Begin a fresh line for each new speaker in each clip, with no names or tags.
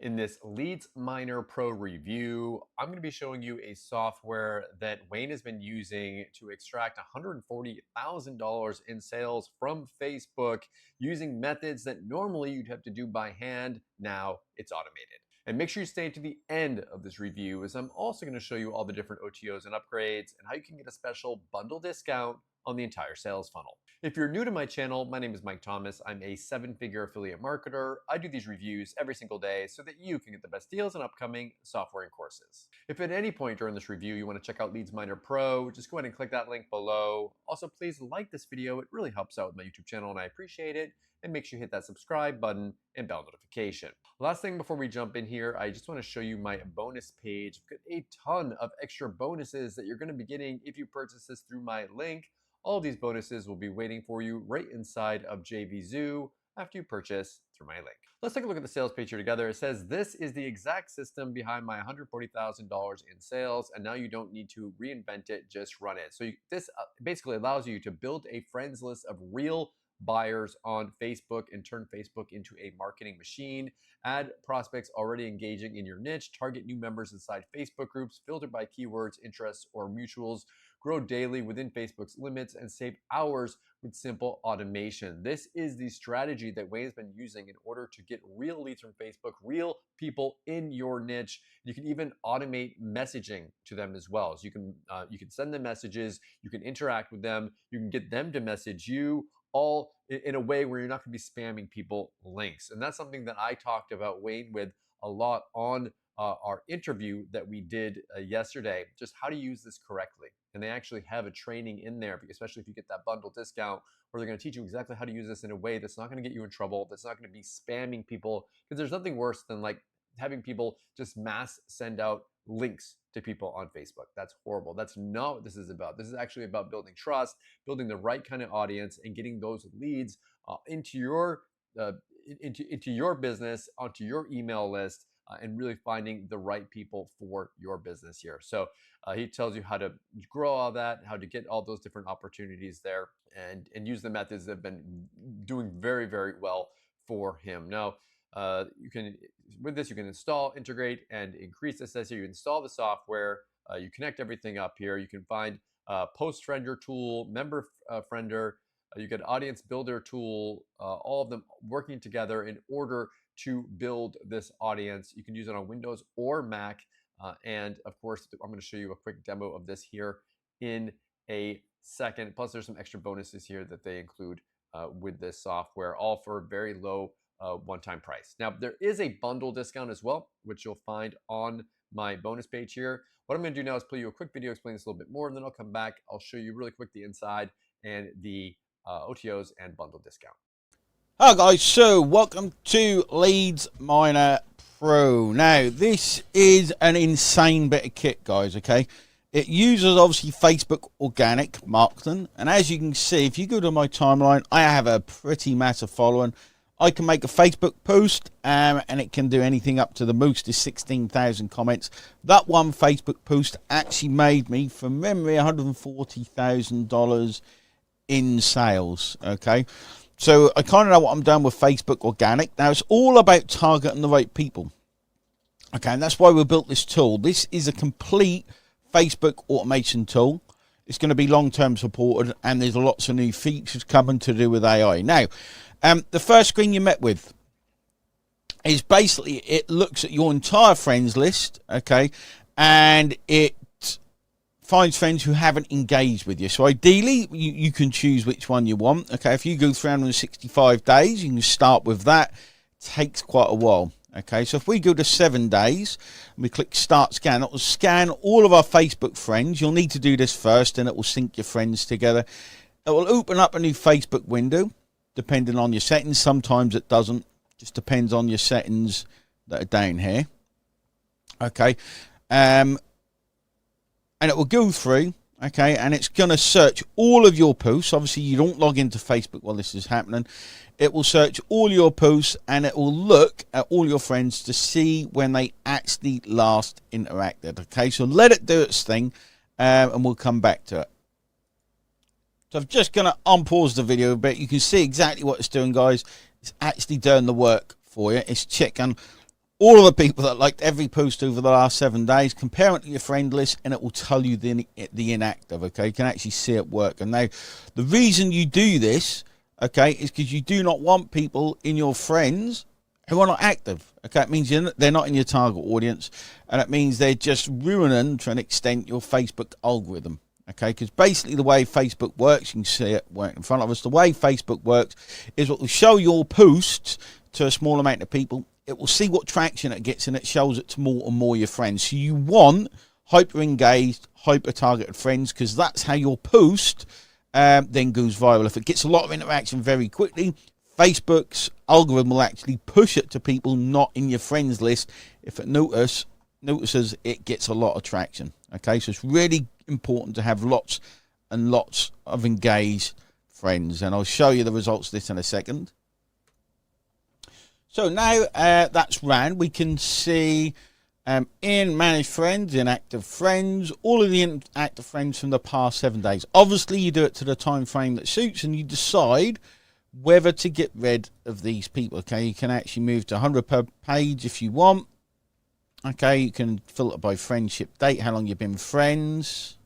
In this LeadsMiner Pro review, I'm going to be showing you a software that Wayne has been using to extract $140,000 in sales from Facebook using methods that normally you'd have to do by hand. Now it's automated. And make sure you stay to the end of this review, as I'm also going to show you all the different OTOs and upgrades and how you can get a special bundle discount on the entire sales funnel. If you're new to my channel, my name is Mike Thomas. I'm a 7-figure affiliate marketer. I do these reviews every single day so that you can get the best deals on upcoming software and courses. If at any point during this review you want to check out LeadsMiner Pro, just go ahead and click that link below. Also, please like this video. It really helps out with my YouTube channel and I appreciate it. And make sure you hit that subscribe button and bell notification. Last thing before we jump in here, I just want to show you my bonus page. I've got a ton of extra bonuses that you're going to be getting if you purchase this through my link. All of these bonuses will be waiting for you right inside of JVZoo after you purchase through my link. Let's take a look at the sales page here together. It says this is the exact system behind my $140,000 in sales, and now you don't need to reinvent it, just run it. So this basically allows you to build a friends list of real buyers on Facebook and turn Facebook into a marketing machine, add prospects already engaging in your niche, target new members inside Facebook groups, filter by keywords, interests, or mutuals, grow daily within Facebook's limits, and save hours with simple automation. This is the strategy that Wayne's been using in order to get real leads from Facebook, real people in your niche. You can even automate messaging to them as well. So you can send them messages, you can interact with them, you can get them to message you, all in a way where you're not going to be spamming people links. And that's something that I talked about Wayne with a lot on our interview that we did yesterday, just how to use this correctly. And they actually have a training in there, especially if you get that bundle discount, where they're going to teach you exactly how to use this in a way that's not going to get you in trouble, that's not going to be spamming people, because there's nothing worse than like having people just mass send out links to people on Facebook. That's horrible. That's not what this is about. This is actually about building trust, building the right kind of audience, and getting those leads into your business, onto your email list, and really finding the right people for your business here. So he tells you how to grow all that, how to get all those different opportunities there, and use the methods that have been doing very, very well for him. Now, with this, you can install, integrate, and increase this. As you install the software, you connect everything up here. You can find post friender tool, member friender, you get audience builder tool, all of them working together in order to build this audience. You can use it on Windows or Mac. And of course, I'm going to show you a quick demo of this here in a second. Plus, there's some extra bonuses here that they include with this software, all for a very low one-time price. Now, there is a bundle discount as well, which you'll find on my bonus page here. What I'm going to do now is play you a quick video explaining this a little bit more, and then I'll come back. I'll show you really quick the inside and the OTOs and bundle discount.
Hi guys, so welcome to LeadsMiner Pro. Now, this is an insane bit of kit, guys, okay? It uses, obviously, Facebook organic marketing. And as you can see, if you go to my timeline, I have a pretty massive following. I can make a Facebook post, and it can do anything up to the most is 16,000 comments. That one Facebook post actually made me, from memory, $140,000 in sales, okay? So I kind of know what I'm doing with Facebook organic. Now, it's all about targeting the right people. Okay, and that's why we built this tool. This is a complete Facebook automation tool. It's going to be long-term supported, and there's lots of new features coming to do with AI. Now, the first screen you met with is basically, it looks at your entire friends list, okay, and it finds friends who haven't engaged with you. So ideally, you can choose which one you want. Okay, if you go 365 days, you can start with that. It takes quite a while. Okay, so if we go to 7 days, and we click Start Scan, it will scan all of our Facebook friends. You'll need to do this first, and it will sync your friends together. It will open up a new Facebook window, depending on your settings. Sometimes it doesn't. Just depends on your settings that are down here. Okay, and it will go through, okay, and it's going to search all of your posts. Obviously, you don't log into Facebook while this is happening. It will search all your posts, and it will look at all your friends to see when they actually last interacted, okay? So let it do its thing, and we'll come back to it. So I'm just going to unpause the video a bit. You can see exactly what it's doing, guys. It's actually doing the work for you. It's checking all of the people that liked every post over the last 7 days, compare it to your friend list, and it will tell you the inactive. Okay, you can actually see it work. And now, the reason you do this, okay, is because you do not want people in your friends who are not active. Okay, it means they're not in your target audience, and it means they're just ruining, to an extent, your Facebook algorithm. Okay, because basically the way Facebook works, you can see it work in front of us. The way Facebook works is it will show your posts to a small amount of people. It will see what traction it gets, and it shows it to more and more of your friends. So you want hyper engaged, hyper targeted friends, because that's how your post then goes viral. If it gets a lot of interaction very quickly, Facebook's algorithm will actually push it to people not in your friends list if it notices it gets a lot of traction. Okay, so it's really important to have lots and lots of engaged friends, and I'll show you the results of this in a second. So now that's ran, we can see in managed friends, inactive friends, all of the inactive friends from the past 7 days. Obviously you do it to the time frame that suits, and you decide whether to get rid of these people. Okay, you can actually move to 100 per page if you want. Okay, you can filter by friendship date, how long you've been friends.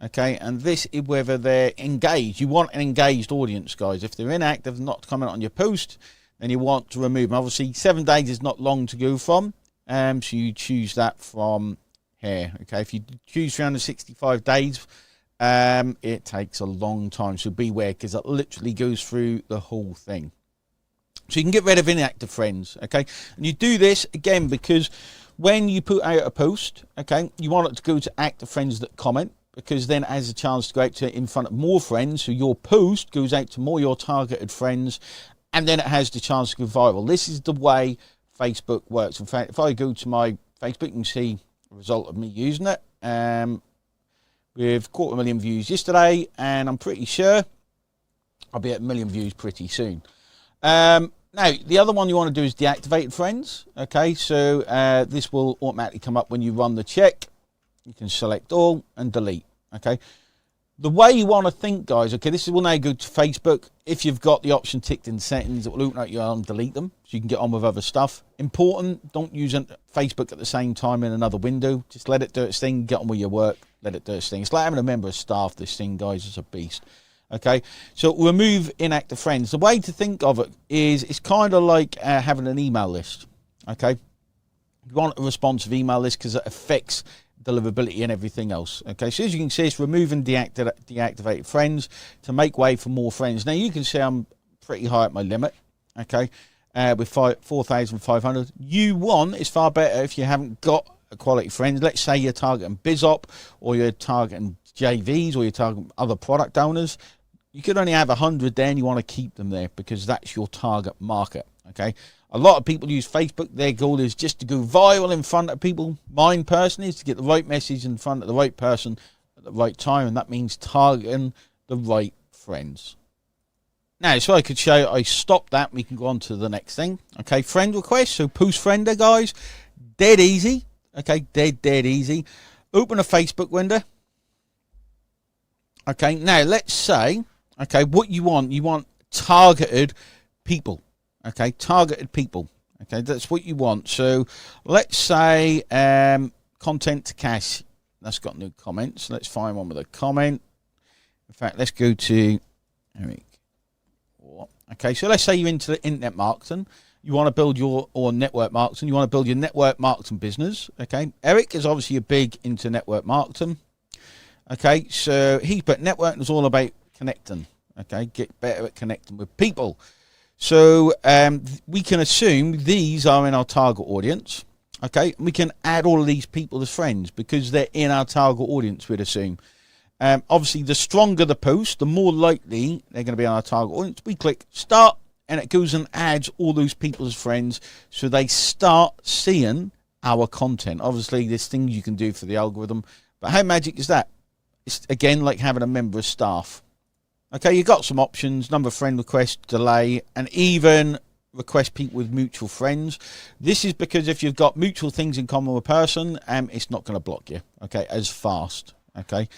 Okay, and this is whether they're engaged. You want an engaged audience, guys. If they're inactive, not comment on your post, then you want to remove them. Obviously, 7 days is not long to go from, so you choose that from here. Okay, if you choose 365 days, it takes a long time, so beware, because it literally goes through the whole thing. So you can get rid of inactive friends, okay? And you do this, again, because when you put out a post, okay, you want it to go to active friends that comment, because then it has a chance to go out to in front of more friends, so your post goes out to more of your targeted friends, and then it has the chance to go viral. This is the way Facebook works. In fact, if I go to my Facebook, you can see the result of me using it. With 250,000 views yesterday, and I'm pretty sure I'll be at 1 million views pretty soon. Now, the other one you want to do is deactivated friends. Okay, so this will automatically come up when you run the check. You can select all and delete. Okay, the way you want to think, guys, okay, this will now go to Facebook. If you've got the option ticked in settings, it will open up your and delete them, so you can get on with other stuff. Important, don't use Facebook at the same time in another window. Just let it do its thing, get on with your work, let it do its thing. It's like having a member of staff. This thing, guys, is a beast. Okay, so remove inactive friends. The way to think of it is it's kind of like having an email list. Okay, you want a responsive email list because it affects deliverability and everything else. Okay, so as you can see, it's removing deactivated friends to make way for more friends. Now you can see I'm pretty high at my limit. Okay, with 4,500. You want, it's far better if you haven't got a quality friends. Let's say you're targeting BizOp, or you're targeting JVs, or you're targeting other product owners. You could only have 100 there, and you want to keep them there because that's your target market. Okay, a lot of people use Facebook. Their goal is just to go viral in front of people. Mine personally is to get the right message in front of the right person at the right time, and that means targeting the right friends. Now, so I could show you, I stopped that. We can go on to the next thing. Okay, friend request. So post friender, guys, dead easy. Okay, dead easy. Open a Facebook window. Okay, now let's say, okay, what you want targeted people. Okay, targeted people. Okay, that's what you want. So let's say content to cash. That's got no comments. Let's find one with a comment. In fact, let's go to Eric. Okay, so let's say you're into the internet marketing. You want to build your, or network marketing. You want to build your network marketing business. Okay, Eric is obviously a big into network marketing. Okay, so but networking is all about connecting. Okay, get better at connecting with people. So we can assume these are in our target audience. Okay, we can add all of these people as friends because they're in our target audience, we'd assume. Obviously, the stronger the post, the more likely they're going to be on our target audience. We click start, and it goes and adds all those people as friends, so they start seeing our content. Obviously, there's things you can do for the algorithm, but how magic is that? It's, again, like having a member of staff. Okay, you've got some options, number of friend requests, delay, and even request people with mutual friends. This is because if you've got mutual things in common with a person, it's not going to block you, okay, as fast, okay.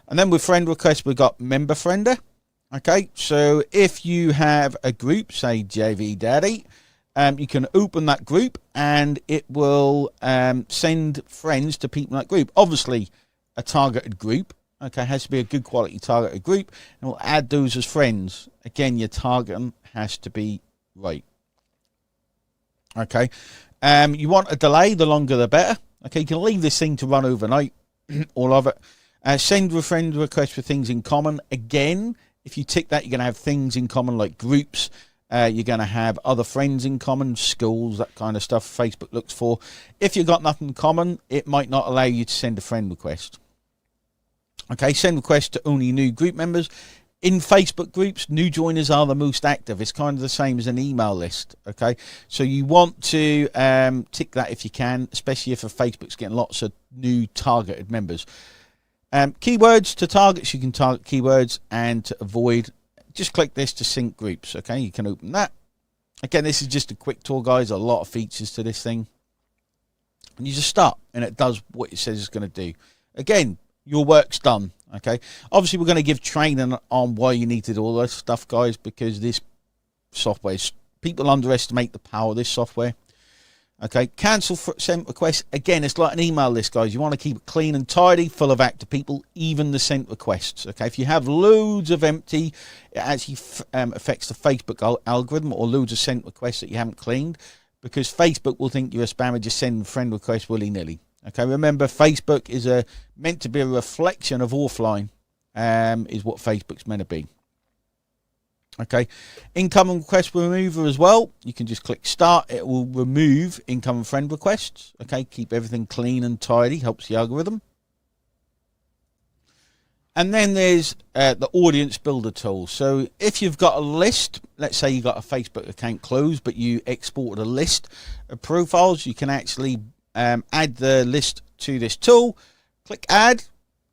And then with friend requests, we've got member friender, okay. So if you have a group, say JV Daddy, you can open that group and it will send friends to people in that group. Obviously, a targeted group, okay, has to be a good quality targeted group, and we'll add those as friends. Again, your targeting has to be right. Okay, you want a delay, the longer the better. Okay, you can leave this thing to run overnight, all of it. Send a friend request for things in common. Again, if you tick that, you're going to have things in common like groups. You're going to have other friends in common, schools, that kind of stuff Facebook looks for. If you've got nothing in common, it might not allow you to send a friend request. Okay, send requests to only new group members. In Facebook groups, new joiners are the most active. It's kind of the same as an email list. Okay, so you want to tick that if you can, especially if Facebook's getting lots of new targeted members. Keywords to targets, you can target keywords, and to avoid, just click this to sync groups. Okay, you can open that. Again, this is just a quick tour, guys. A lot of features to this thing. And you just start, and it does what it says it's going to do. Again, your work's done. Okay, obviously we're going to give training on why you need to do all this stuff, guys, because this software, people underestimate the power of this software. Okay, cancel for sent requests. Again, it's like an email list, guys. You want to keep it clean and tidy, full of active people, even the sent requests. Okay, if you have loads of empty, it actually affects the Facebook algorithm, or loads of sent requests that you haven't cleaned, because Facebook will think you're a spammer just sending friend requests willy-nilly. Okay, remember, Facebook is meant to be a reflection of offline, is what Facebook's meant to be. Okay, incoming request remover as well. You can just click start. It will remove incoming friend requests. Okay, keep everything clean and tidy. Helps the algorithm. And then there's the audience builder tool. So if you've got a list, let's say you've got a Facebook account closed, but you exported a list of profiles, you can actually add the list to this tool. Click add,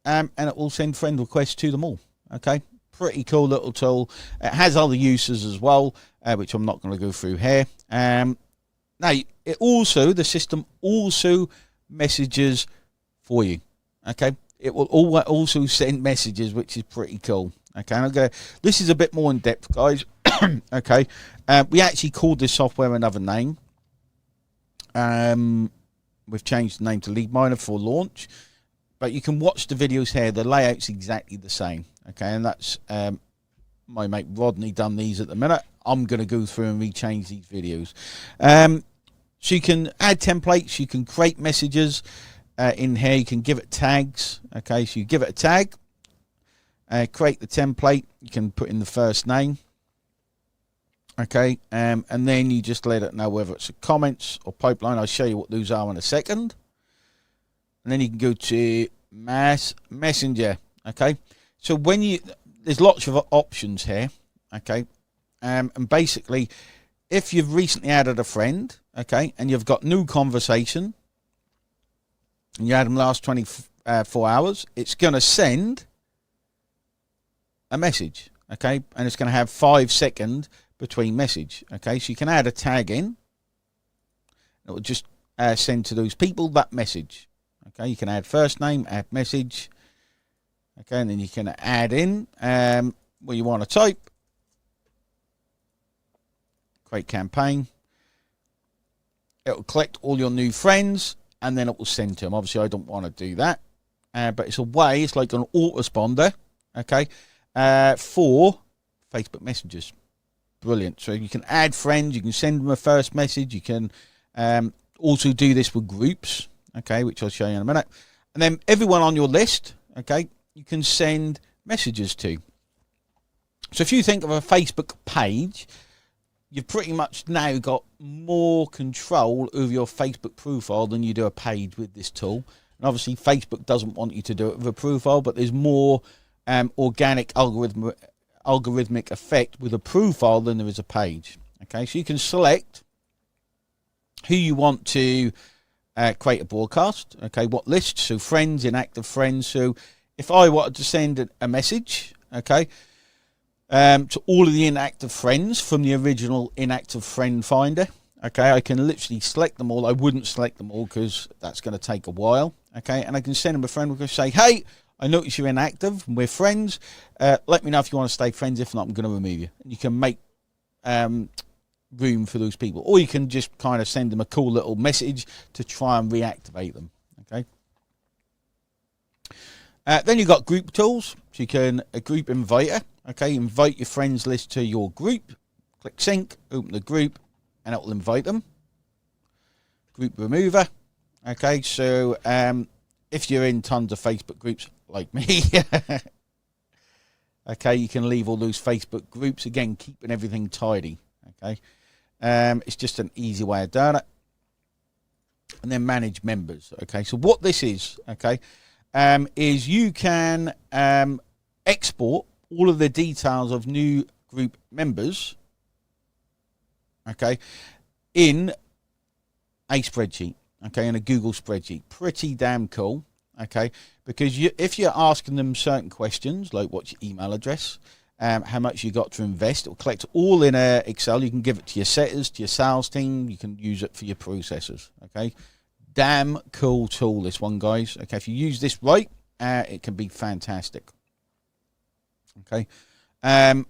and it will send friend requests to them all. Okay. Pretty cool little tool. It has other uses as well, which I'm not going to go through here. Now, the system also messages for you. Okay, it will also send messages, which is pretty cool. Okay, this is a bit more in depth, guys. Okay, we actually called this software another name. We've changed the name to LeadsMiner for launch, but you can watch the videos here. The layout's exactly the same. Okay, and that's my mate Rodney done these at the minute. I'm going to go through and rechange these videos. So you can add templates, you can create messages in here, you can give it tags. Okay, so you give it a tag, create the template, you can put in the first name. Okay, and then you just let it know whether it's a comments or pipeline. I'll show you what those are in a second. And then you can go to Mass Messenger. Okay. So there's lots of options here, okay, and basically, if you've recently added a friend, okay, and you've got new conversation, and you had them last 24 hours, it's going to send a message, okay, and it's going to have 5 seconds between message, okay, so you can add a tag in, it will just send to those people that message, okay, you can add first name, add message. Okay, and then you can add in what you want to type. Create campaign. It will collect all your new friends, and then it will send to them. Obviously, I don't want to do that, but it's a way. It's like an autoresponder. Okay, for Facebook messages. Brilliant. So you can add friends. You can send them a first message. You can also do this with groups. Okay, which I'll show you in a minute. And then everyone on your list. Okay. You can send messages to. So if you think of a Facebook page, you've pretty much now got more control over your Facebook profile than you do a page with this tool. And obviously Facebook doesn't want you to do it with a profile, but there's more organic algorithmic effect with a profile than there is a page. Okay, so you can select who you want to create a broadcast. Okay, what list? So friends, inactive friends. So if I wanted to send a message, okay, to all of the inactive friends from the original inactive friend finder, okay, I can literally select them all. I wouldn't select them all because that's going to take a while, okay, and I can send them a friend request, say, hey, I notice you're inactive, we're friends, let me know if you want to stay friends. If not, I'm going to remove you. And you can make room for those people, or you can just kind of send them a cool little message to try and reactivate them. Okay. Then you've got group tools, so you can a group inviter. Okay, invite your friends list to your group. Click sync, open the group, and it will invite them. Group remover. Okay, so if you're in tons of Facebook groups like me, okay, you can leave all those Facebook groups, again, keeping everything tidy. Okay, it's just an easy way of doing it. And then manage members. Okay, so what this is, okay, is you can export all of the details of new group members, okay, in a spreadsheet, okay, in a Google spreadsheet. Pretty damn cool, okay, because if you're asking them certain questions, like what's your email address, how much you got to invest, it'll collect all in Excel. You can give it to your setters, to your sales team. You can use it for your processors, okay. Damn cool tool, this one, guys. Okay, if you use this right, it can be fantastic. Okay, and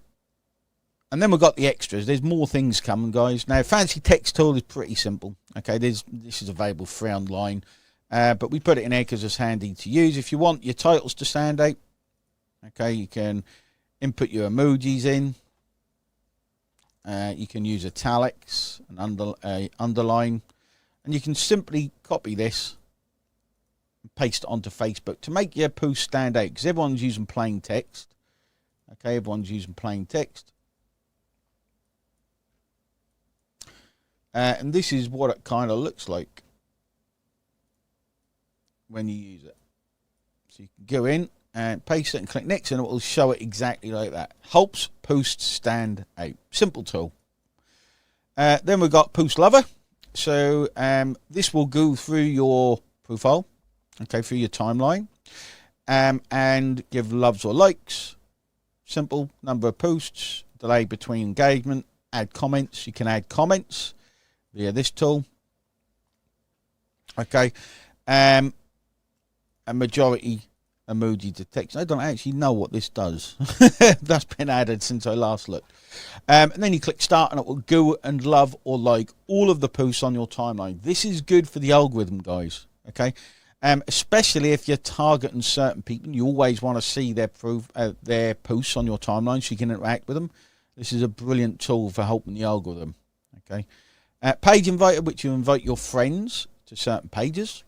then we've got the extras. There's more things coming, guys. Now, fancy text tool is pretty simple. Okay, this is available free online, but we put it in here because it's handy to use. If you want your titles to stand out, okay, you can input your emojis in. You can use italics and underline, and you can simply copy this and paste it onto Facebook to make your post stand out, because everyone's using plain text. Okay, everyone's using plain text. And this is what it kind of looks like when you use it. So you can go in and paste it and click next, and it will show it exactly like that. Helps posts stand out. Simple tool. Then we've got Post Lover. So this will go through your profile, okay, through your timeline, and give loves or likes. Simple. Number of posts, delay between engagement, add comments. You can add comments via this tool. Okay. A majority emoji detection. I don't actually know what this does. That's been added since I last looked. And then you click start, and it will go and love or like all of the posts on your timeline. This is good for the algorithm, guys. Okay. Especially if you're targeting certain people, you always want to see their posts on your timeline so you can interact with them. This is a brilliant tool for helping the algorithm. Okay, page inviter, which you invite your friends to certain pages.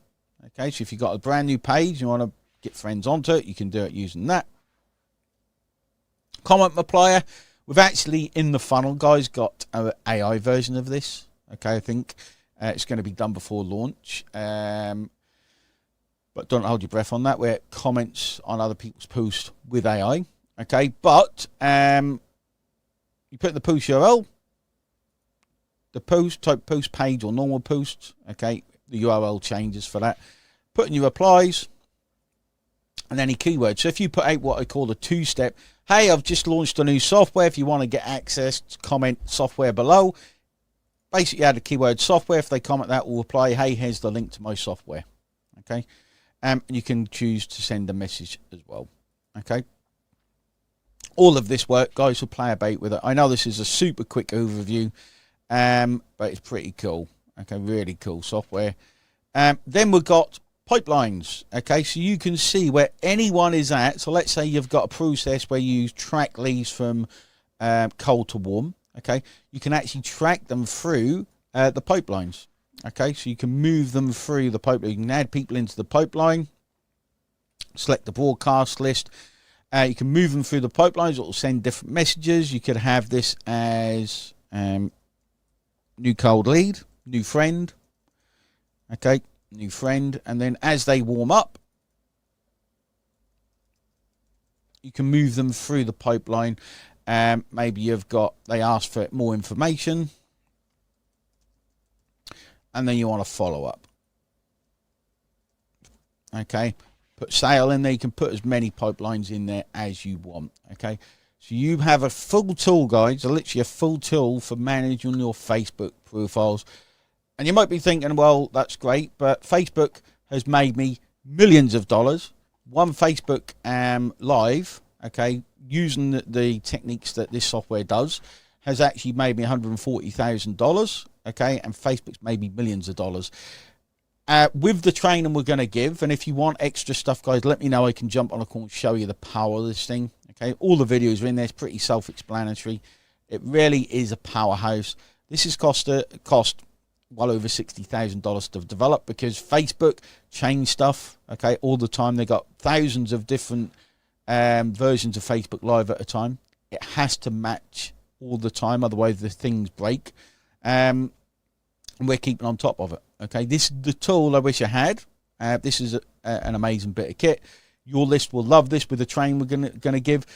Okay, so if you've got a brand new page, you want to get friends onto it, you can do it using that. Comment multiplier. We've actually in the funnel, guys, got an AI version of this. Okay, I think it's going to be done before launch. But don't hold your breath on that, where it comments on other people's posts with AI. Okay, but you put the post URL, the post, type post page or normal post. Okay, the URL changes for that. Put in your replies and any keywords. So if you put out what I call a two-step, hey, I've just launched a new software. If you want to get access, comment software below. Basically add the keyword software. If they comment that, will reply, hey, here's the link to my software. Okay. And you can choose to send a message as well. Okay. All of this work, guys, will play about with it. I know this is a super quick overview, but it's pretty cool. Okay, really cool software. Then we've got pipelines. Okay, so you can see where anyone is at. So let's say you've got a process where you track leads from cold to warm. Okay, you can actually track them through the pipelines. Okay, so you can move them through the pipeline. You can add people into the pipeline, select the broadcast list. You can move them through the pipelines. It will send different messages. You could have this as new cold lead, new friend. Okay, new friend. And then as they warm up, you can move them through the pipeline. Maybe they ask for more information. And then you want to follow up. Okay, put sale in there. You can put as many pipelines in there as you want. Okay, so you have a full tool, guys, literally a full tool for managing your Facebook profiles. And you might be thinking, well, that's great, but Facebook has made me millions of dollars. One Facebook Live, okay, using the techniques that this software does, has actually made me $140,000, okay, and Facebook's made me millions of dollars. With the training we're going to give, and if you want extra stuff, guys, let me know. I can jump on a call and show you the power of this thing, okay? All the videos are in there. It's pretty self-explanatory. It really is a powerhouse. This has cost well over $60,000 to develop, because Facebook change stuff, okay, all the time. They got thousands of different versions of Facebook Live at a time. It has to match all the time, otherwise the things break. And we're keeping on top of it, okay? This is the tool I wish I had. This is an amazing bit of kit. Your list will love this with the training we're gonna give.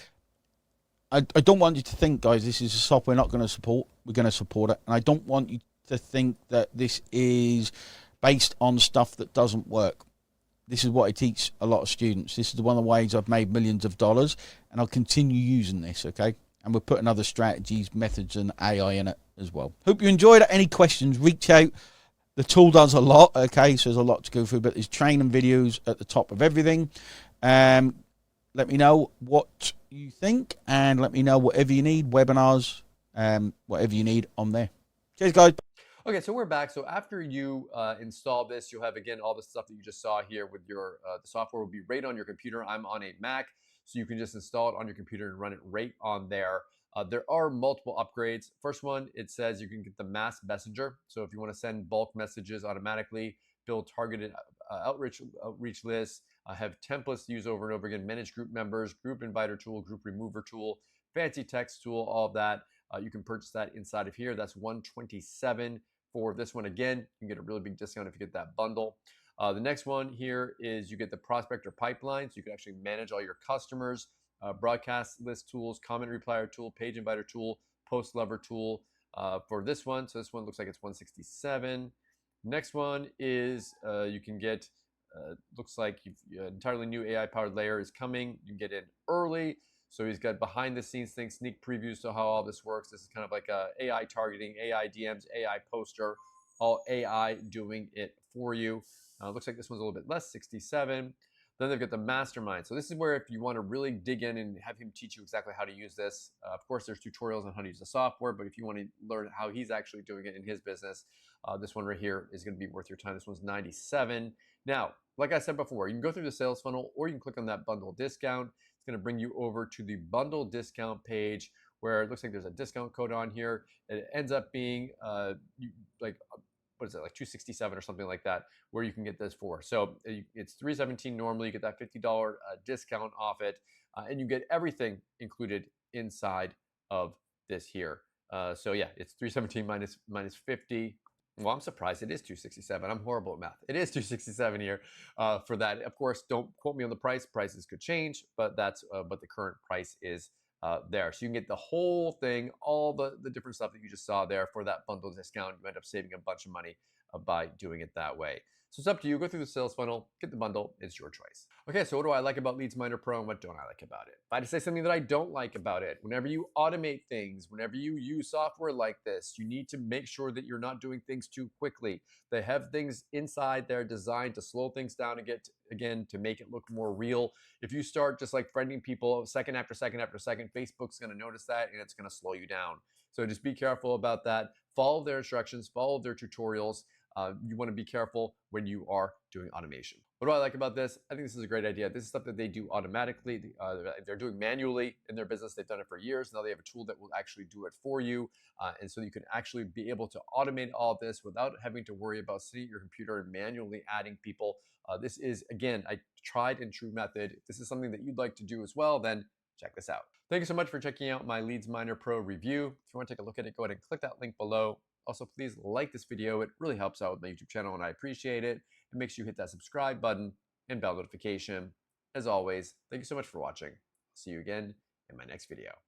I don't want you to think, guys, this is a software we're not going to support. We're going to support it. And I don't want you to think that this is based on stuff that doesn't work. This is what I teach a lot of students. This is one of the ways I've made millions of dollars, and I'll continue using this, okay? And we're putting other strategies, methods, and AI in it as well. Hope you enjoyed it. Any questions, reach out. The tool does a lot, okay? So there's a lot to go through, but there's training videos at the top of everything. Let me know what you think, and let me know whatever you need, webinars, whatever you need on there. Cheers, guys.
Okay, so we're back. So after you install this, you'll have, again, all the stuff that you just saw here with your, the software will be right on your computer. I'm on a Mac, so you can just install it on your computer and run it right on there. There are multiple upgrades. First one, it says you can get the mass messenger. So if you want to send bulk messages automatically, build targeted outreach lists, have templates to use over and over again, manage group members, group inviter tool, group remover tool, fancy text tool, all of that. You can purchase that inside of here. That's $127 for this one. Again, you can get a really big discount if you get that bundle. The next one here is you get the prospector pipeline, so you can actually manage all your customers, broadcast list tools, comment replier tool, page inviter tool, post lever tool for this one. So this one looks like it's $167. Next one is you can get, looks like an entirely new AI-powered layer is coming. You can get in early. So he's got behind the scenes things, sneak previews to how all this works. This is kind of like a AI targeting, AI DMs, AI poster, all AI doing it for you. Looks like this one's a little bit less, 67. Then they've got the mastermind. So this is where if you want to really dig in and have him teach you exactly how to use this, of course, there's tutorials on how to use the software, but if you want to learn how he's actually doing it in his business, this one right here is going to be worth your time. This one's 97. Now, like I said before, you can go through the sales funnel, or you can click on that bundle discount. It's going to bring you over to the bundle discount page, where it looks like there's a discount code on here. It ends up being like, what is it, like $267 or something like that, where you can get this for. So it's $317 normally. You get that $50 discount off it, and you get everything included inside of this here. So yeah, it's $317 minus 50. Well, I'm surprised it is $267. I'm horrible at math. It is $267 here for that. Of course, don't quote me on the price. Prices could change, but that's what the current price is there. So you can get the whole thing, all the different stuff that you just saw there for that bundle discount. You end up saving a bunch of money by doing it that way. So it's up to you. Go through the sales funnel, get the bundle. It's your choice. Okay, so what do I like about LeadsMiner Pro and what don't I like about it? If I had to say something that I don't like about it, whenever you automate things, whenever you use software like this, you need to make sure that you're not doing things too quickly. They have things inside there designed to slow things down and get, again, to make it look more real. If you start just like friending people second after second after second, Facebook's going to notice that and it's going to slow you down. So just be careful about that. Follow their instructions, follow their tutorials. You want to be careful when you are doing automation. What do I like about this? I think this is a great idea. This is stuff that they do automatically. They're doing manually in their business. They've done it for years. Now they have a tool that will actually do it for you. And so you can actually be able to automate all of this without having to worry about sitting at your computer and manually adding people. This is, again, a tried and true method. If this is something that you'd like to do as well, then check this out. Thank you so much for checking out my LeadsMiner Pro review. If you want to take a look at it, go ahead and click that link below. Also, please like this video. It really helps out with my YouTube channel, and I appreciate it. And make sure you hit that subscribe button and bell notification. As always, thank you so much for watching. See you again in my next video.